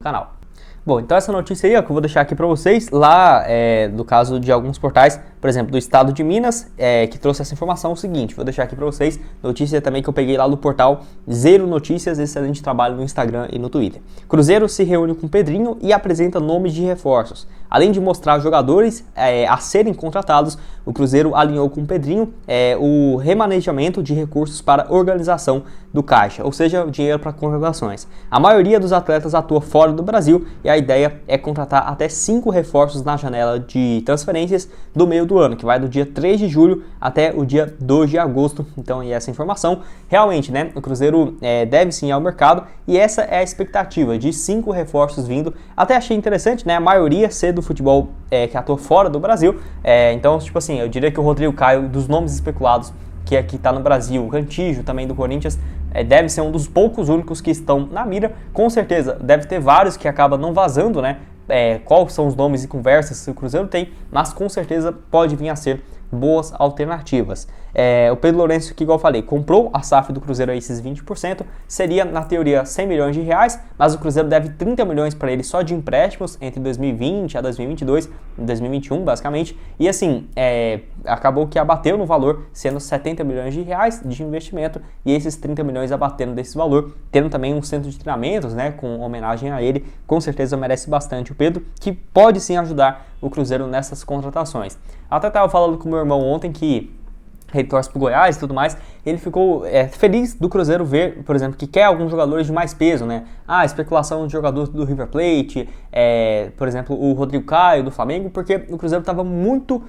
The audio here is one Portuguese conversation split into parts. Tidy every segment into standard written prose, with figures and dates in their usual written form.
canal. Bom, então essa notícia aí, ó, que eu vou deixar aqui para vocês, lá do caso de alguns portais, por exemplo, do estado de Minas, que trouxe essa informação, é o seguinte, vou deixar aqui para vocês, notícia também que eu peguei lá do portal Zero Notícias, excelente trabalho no Instagram e no Twitter. Cruzeiro se reúne com Pedrinho e apresenta nomes de reforços. Além de mostrar jogadores a serem contratados, o Cruzeiro alinhou com o Pedrinho o remanejamento de recursos para a organização do caixa, ou seja, o dinheiro para contratações. A maioria dos atletas atua fora do Brasil e a ideia é contratar até 5 reforços na janela de transferências do meio do ano, que vai do dia 3 de julho até o dia 2 de agosto. Então, e essa informação, realmente, né, o Cruzeiro deve sim ir ao mercado e essa é a expectativa de 5 reforços vindo. Até achei interessante, né, a maioria ser do futebol que atua fora do Brasil. Então, tipo assim, eu diria que o Rodrigo Caio, dos nomes especulados, que aqui está no Brasil, o Cantillo também do Corinthians, deve ser um dos poucos únicos que estão na mira. Com certeza, deve ter vários que acabam não vazando, né? Quais são os nomes e conversas que o Cruzeiro tem, mas com certeza pode vir a ser boas alternativas. O Pedro Lourenço, que igual eu falei, comprou a SAF do Cruzeiro a esses 20%, seria na teoria 100 milhões de reais, mas o Cruzeiro deve 30 milhões para ele só de empréstimos entre 2020 a 2022, 2021 basicamente, e assim, acabou que abateu no valor, sendo 70 milhões de reais de investimento, e esses 30 milhões abatendo desse valor, tendo também um centro de treinamentos, né, com homenagem a ele, com certeza merece bastante o Pedro, que pode sim ajudar o Cruzeiro nessas contratações. Até estava falando com meu irmão ontem que ele torce pro Goiás e tudo mais, ele ficou feliz do Cruzeiro ver, por exemplo, que quer alguns jogadores de mais peso, né? Especulação de jogadores do River Plate, por exemplo, o Rodrigo Caio do Flamengo, porque o Cruzeiro estava muito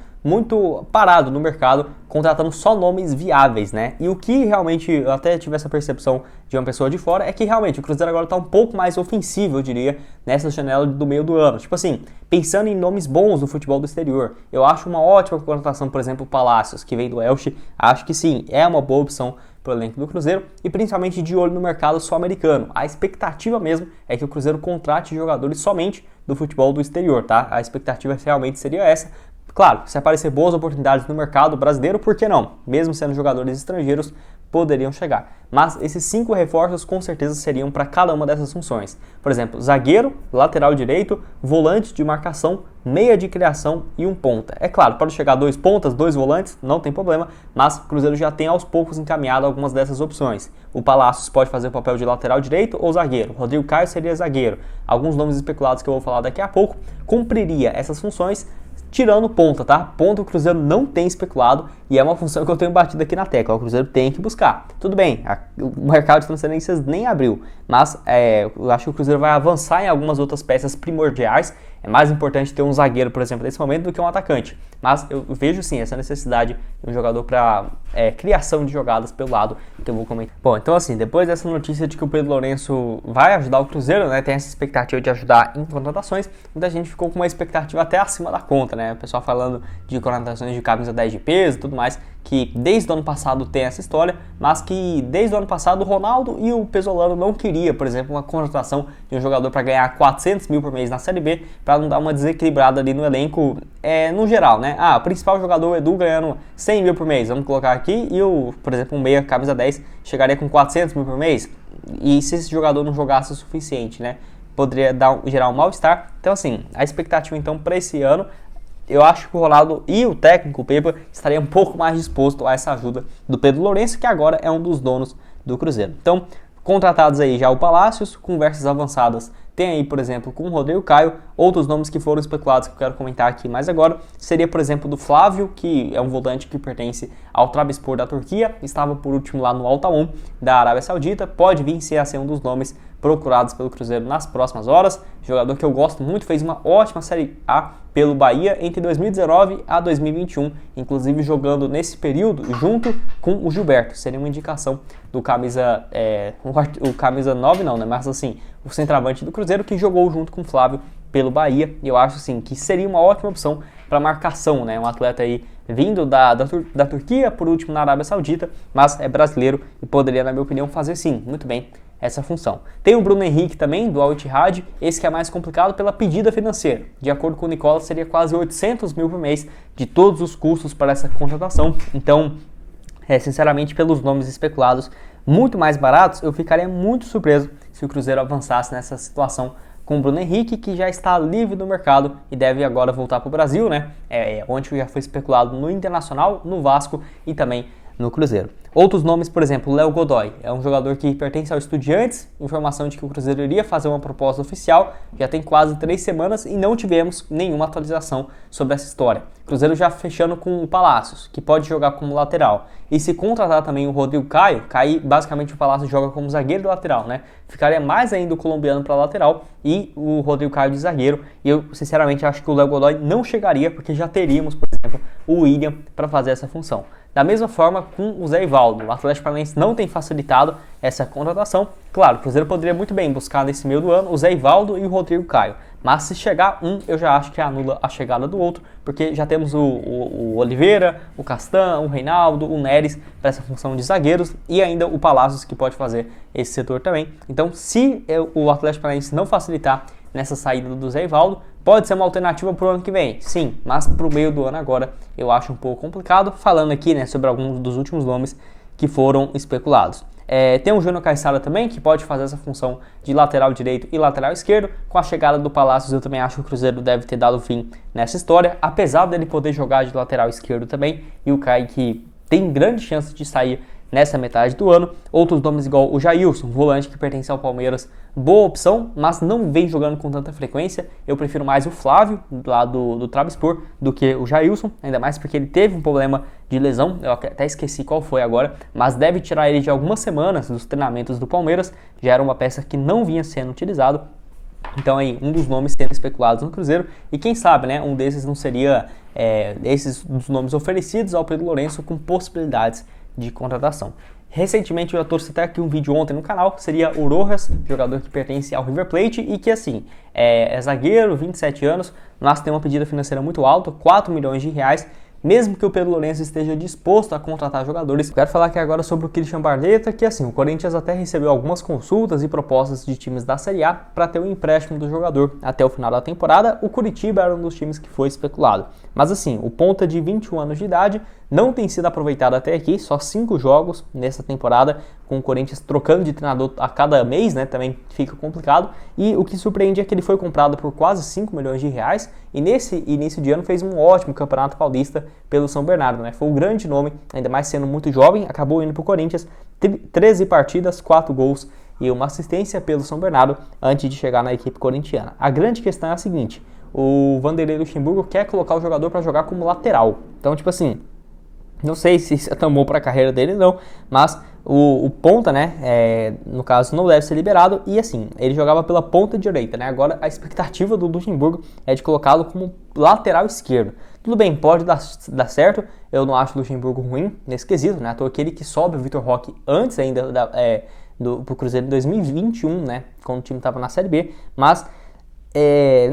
parado no mercado, contratando só nomes viáveis, né? E o que realmente, eu até tive essa percepção de uma pessoa de fora, é que realmente o Cruzeiro agora está um pouco mais ofensivo, eu diria, nessa janela do meio do ano. Tipo assim, pensando em nomes bons do futebol do exterior, eu acho uma ótima contratação, por exemplo, o Palacios, que vem do Elche, acho que sim, é uma boa opção para o elenco do Cruzeiro e principalmente de olho no mercado sul-americano. A expectativa mesmo é que o Cruzeiro contrate jogadores somente do futebol do exterior, tá? A expectativa realmente seria essa. Claro, se aparecer boas oportunidades no mercado brasileiro, por que não? Mesmo sendo jogadores estrangeiros, poderiam chegar. Mas esses 5 reforços com certeza seriam para cada uma dessas funções. Por exemplo, zagueiro, lateral direito, volante de marcação, meia de criação e um ponta. É claro, pode chegar 2 pontas, 2 volantes, não tem problema, mas o Cruzeiro já tem aos poucos encaminhado algumas dessas opções. O Palacios pode fazer o papel de lateral direito ou zagueiro. O Rodrigo Caio seria zagueiro. Alguns nomes especulados que eu vou falar daqui a pouco cumpriria essas funções, tirando ponta, tá? Ponta o Cruzeiro não tem especulado e é uma função que eu tenho batido aqui na tecla. O Cruzeiro tem que buscar. Tudo bem, o mercado de transferências nem abriu, mas eu acho que o Cruzeiro vai avançar em algumas outras peças primordiais. É mais importante ter um zagueiro, por exemplo, nesse momento, do que um atacante. Mas eu vejo sim essa necessidade de um jogador para criação de jogadas pelo lado, que eu vou comentar. Bom, então assim, depois dessa notícia de que o Pedro Lourenço vai ajudar o Cruzeiro, né, tem essa expectativa de ajudar em contratações, muita gente ficou com uma expectativa até acima da conta, né? O pessoal falando de contratações de camisa 10 de peso e tudo mais, que desde o ano passado tem essa história, mas que desde o ano passado o Ronaldo e o Pesolano não queria, por exemplo, uma contratação de um jogador para ganhar 400 mil por mês na Série B, para não dar uma desequilibrada ali no elenco, no geral, né? O principal jogador, o Edu, ganhando 100 mil por mês, vamos colocar aqui, e por exemplo, um meia camisa 10 chegaria com 400 mil por mês, e se esse jogador não jogasse o suficiente, né? Poderia gerar um mal-estar. Então assim, a expectativa então para esse ano, eu acho que o Ronaldo e o técnico, o Pepa, estariam um pouco mais disposto a essa ajuda do Pedro Lourenço, que agora é um dos donos do Cruzeiro. Então, contratados aí já o Palacios, conversas avançadas tem aí, por exemplo, com o Rodrigo Caio. Outros nomes que foram especulados que eu quero comentar aqui mais agora seria, por exemplo, do Flávio, que é um volante que pertence ao Trabzonspor da Turquia, estava por último lá no Al Tawun da Arábia Saudita, pode vir a ser um dos nomes procurados pelo Cruzeiro nas próximas horas. Jogador que eu gosto muito, fez uma ótima Série A pelo Bahia entre 2019 a 2021, inclusive jogando nesse período junto com o Gilberto. Seria uma indicação do camisa, o camisa 9 não, né? Mas assim, o centroavante do Cruzeiro que jogou junto com o Flávio pelo Bahia. E eu acho assim que seria uma ótima opção para marcação, né? Um atleta aí vindo da Turquia, por último na Arábia Saudita, mas é brasileiro e poderia, na minha opinião, fazer sim, muito bem, essa função. Tem o Bruno Henrique também, do Al Ittihad, esse que é mais complicado pela pedida financeira. De acordo com o Nicola, seria quase 800 mil por mês de todos os custos para essa contratação. Então, sinceramente, pelos nomes especulados muito mais baratos, eu ficaria muito surpreso se o Cruzeiro avançasse nessa situação com o Bruno Henrique, que já está livre do mercado e deve agora voltar para o Brasil, né? Onde já foi especulado no Internacional, no Vasco e também no Cruzeiro. Outros nomes, por exemplo, Léo Godoy, é um jogador que pertence ao Estudiantes, informação de que o Cruzeiro iria fazer uma proposta oficial, já tem quase 3 semanas e não tivemos nenhuma atualização sobre essa história. Cruzeiro já fechando com o Palácios, que pode jogar como lateral, e se contratar também o Rodrigo Caio, basicamente o Palácios joga como zagueiro lateral, né? Ficaria mais ainda o colombiano para lateral e o Rodrigo Caio de zagueiro, e eu sinceramente acho que o Léo Godoy não chegaria, porque já teríamos, por exemplo, o William para fazer essa função. Da mesma forma com o Zé Ivaldo, o Atlético Paranaense não tem facilitado essa contratação. Claro, o Cruzeiro poderia muito bem buscar nesse meio do ano o Zé Ivaldo e o Rodrigo Caio, mas se chegar um, eu já acho que anula a chegada do outro, porque já temos o Oliveira, o Castan, o Reinaldo, o Neres para essa função de zagueiros e ainda o Palácios que pode fazer esse setor também. Então, se o Atlético Paranaense não facilitar nessa saída do Zé Ivaldo, pode ser uma alternativa para o ano que vem, sim, mas para o meio do ano agora eu acho um pouco complicado. Falando aqui, né, sobre alguns dos últimos nomes que foram especulados. Tem o Júnior Caixara também, que pode fazer essa função de lateral direito e lateral esquerdo. Com a chegada do Palácios, eu também acho que o Cruzeiro deve ter dado fim nessa história, apesar dele poder jogar de lateral esquerdo também, e o Kaique tem grande chance de sair nessa metade do ano. Outros nomes igual o Jailson, volante que pertence ao Palmeiras, boa opção, mas não vem jogando com tanta frequência. Eu prefiro mais o Flávio, lá do Trabzonspor, do que o Jailson, ainda mais porque ele teve um problema de lesão, eu até esqueci qual foi agora, mas deve tirar ele de algumas semanas dos treinamentos do Palmeiras, já era uma peça que não vinha sendo utilizado. Então aí, um dos nomes sendo especulados no Cruzeiro, e quem sabe, né, um desses não seria esses dos nomes oferecidos ao Pedro Lourenço com possibilidades de contratação. Recentemente eu já trouxe até aqui um vídeo ontem no canal, que seria o Rojas, jogador que pertence ao River Plate e que assim, é zagueiro, 27 anos, mas tem uma pedida financeira muito alta, 4 milhões de reais, mesmo que o Pedro Lourenço esteja disposto a contratar jogadores. Quero falar aqui agora sobre o Christian Barletta, que assim, o Corinthians até recebeu algumas consultas e propostas de times da Série A para ter o empréstimo do jogador até o final da temporada. O Curitiba era um dos times que foi especulado. Mas assim, o ponta de 21 anos de idade não tem sido aproveitado até aqui, só 5 jogos nessa temporada, com o Corinthians trocando de treinador a cada mês, né, também fica complicado. E o que surpreende é que ele foi comprado por quase 5 milhões de reais e nesse início de ano fez um ótimo campeonato paulista pelo São Bernardo, né? Foi um grande nome, ainda mais sendo muito jovem, acabou indo para o Corinthians, 13 partidas, 4 gols e uma assistência pelo São Bernardo antes de chegar na equipe corintiana. A grande questão é a seguinte, o Vanderlei Luxemburgo quer colocar o jogador para jogar como lateral, então tipo assim, não sei se isso é tão bom para a carreira dele não, mas o ponta, né, no caso não deve ser liberado e assim, ele jogava pela ponta direita, né, agora a expectativa do Luxemburgo é de colocá-lo como lateral esquerdo. Tudo bem, pode dar certo, eu não acho o Luxemburgo ruim nesse quesito, né, à toa aquele que sobe o Vitor Roque antes ainda pro Cruzeiro em 2021, né, quando o time estava na Série B, mas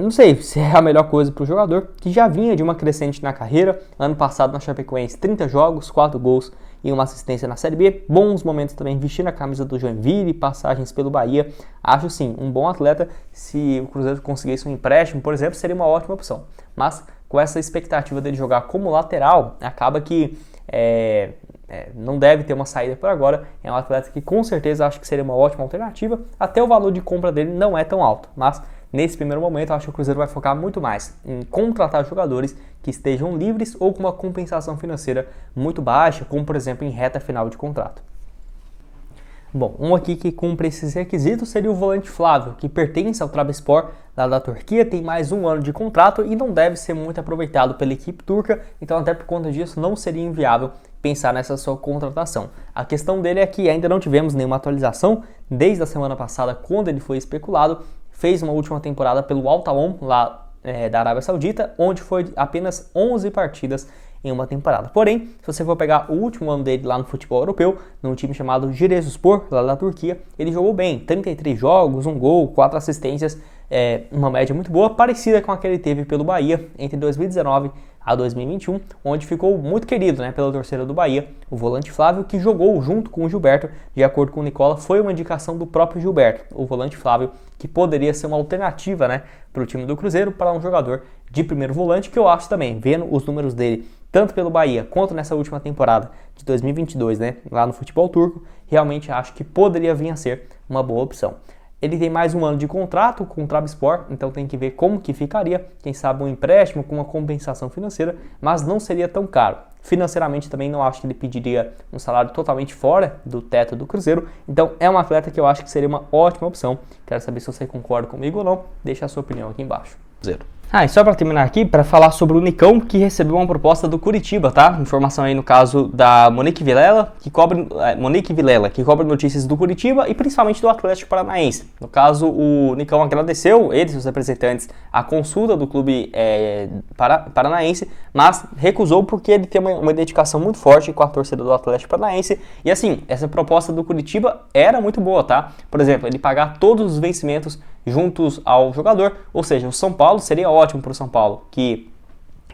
não sei se é a melhor coisa para o jogador, que já vinha de uma crescente na carreira. Ano passado na Chapecoense, 30 jogos, 4 gols e uma assistência na Série B. Bons momentos também vestindo a camisa do Joinville, passagens pelo Bahia. Acho sim, um bom atleta. Se o Cruzeiro conseguisse um empréstimo, por exemplo, seria uma ótima opção. Mas com essa expectativa dele jogar como lateral, acaba que não deve ter uma saída por agora. É um atleta que com certeza acho que seria uma ótima alternativa. Até o valor de compra dele não é tão alto, mas nesse primeiro momento, eu acho que o Cruzeiro vai focar muito mais em contratar jogadores que estejam livres ou com uma compensação financeira muito baixa, como por exemplo em reta final de contrato. Bom, um aqui que cumpre esses requisitos seria o volante Flávio, que pertence ao Trabzonspor lá da Turquia, tem mais 1 ano de contrato e não deve ser muito aproveitado pela equipe turca, então até por conta disso não seria inviável pensar nessa sua contratação. A questão dele é que ainda não tivemos nenhuma atualização desde a semana passada, quando ele foi especulado. Fez uma última temporada pelo Al Tawon, lá da Arábia Saudita, onde foi apenas 11 partidas em uma temporada. Porém, se você for pegar o último ano dele lá no futebol europeu, num time chamado Giresunspor, lá da Turquia, ele jogou bem, 33 jogos, 1 gol, 4 assistências, uma média muito boa, parecida com a que ele teve pelo Bahia entre 2019 a 2021, onde ficou muito querido, né, pela torcida do Bahia. O volante Flávio, que jogou junto com o Gilberto, de acordo com o Nicola, foi uma indicação do próprio Gilberto, o volante Flávio, que poderia ser uma alternativa, né, para o time do Cruzeiro, para um jogador de primeiro volante, que eu acho também, vendo os números dele, tanto pelo Bahia quanto nessa última temporada de 2022, né, lá no futebol turco, realmente acho que poderia vir a ser uma boa opção. Ele tem mais um ano de contrato com o Trabzonspor, então tem que ver como que ficaria, quem sabe um empréstimo com uma compensação financeira, mas não seria tão caro. Financeiramente também não acho que ele pediria um salário totalmente fora do teto do Cruzeiro, então é um atleta que eu acho que seria uma ótima opção. Quero saber se você concorda comigo ou não, deixa a sua opinião aqui embaixo. E só para terminar aqui, para falar sobre o Nicão, que recebeu uma proposta do Curitiba, tá? Informação aí no caso da Monique Vilela, que cobre notícias do Curitiba e principalmente do Atlético Paranaense. No caso, o Nicão agradeceu, ele e seus representantes, a consulta do clube paranaense, mas recusou porque ele tem uma identificação muito forte com a torcida do Atlético Paranaense. E assim, essa proposta do Curitiba era muito boa, tá? Por exemplo, ele pagar todos os vencimentos juntos ao jogador, ou seja, o São Paulo seria ótimo para o São Paulo, que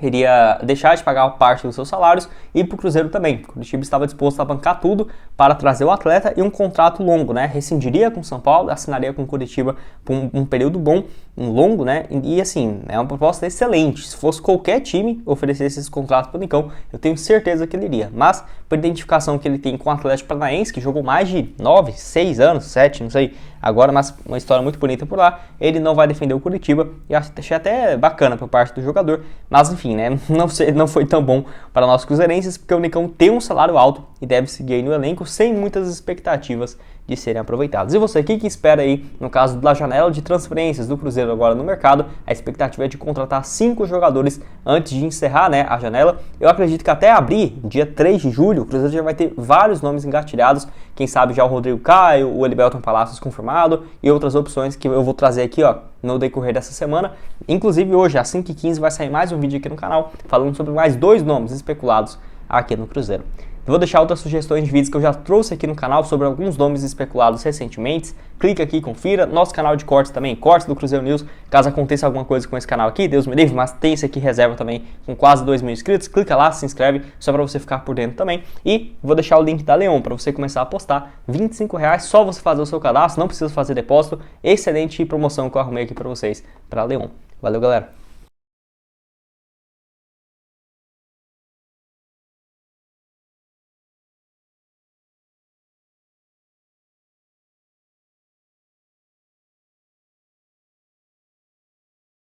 iria deixar de pagar parte dos seus salários, e para o Cruzeiro também. O Curitiba estava disposto a bancar tudo para trazer o atleta e um contrato longo, né? Rescindiria com o São Paulo, assinaria com o Curitiba por um período bom, longo, né? E assim, é uma proposta excelente. Se fosse qualquer time oferecesse esse contrato para o Nicão, eu tenho certeza que ele iria. Mas, por identificação que ele tem com o Atlético Paranaense, que jogou mais de 9, 6 anos, 7, não sei, agora, mas uma história muito bonita por lá, ele não vai defender o Curitiba, e achei até bacana por parte do jogador, mas enfim, né, não foi tão bom para nós cruzeirenses, porque o Nicão tem um salário alto e deve seguir aí no elenco sem muitas expectativas de serem aproveitados. E você, o que espera aí no caso da janela de transferências do Cruzeiro agora no mercado? A expectativa é de contratar 5 jogadores antes de encerrar, né, a janela. Eu acredito que até abrir, dia 3 de julho, o Cruzeiro já vai ter vários nomes engatilhados. Quem sabe já o Rodrigo Caio, o Elivelton Palacios confirmado e outras opções que eu vou trazer aqui, ó, no decorrer dessa semana. Inclusive hoje, às 5h15, vai sair mais um vídeo aqui no canal falando sobre mais 2 nomes especulados aqui no Cruzeiro. Eu vou deixar outras sugestões de vídeos que eu já trouxe aqui no canal sobre alguns nomes especulados recentemente. Clica aqui e confira. Nosso canal de cortes também, cortes do Cruzeiro News. Caso aconteça alguma coisa com esse canal aqui, Deus me livre, mas tem esse aqui reserva também com quase 2.000 inscritos. Clica lá, se inscreve, só para você ficar por dentro também. E vou deixar o link da Leon para você começar a apostar. R$25, só você fazer o seu cadastro, não precisa fazer depósito. Excelente promoção que eu arrumei aqui para vocês, para a Leon. Valeu, galera!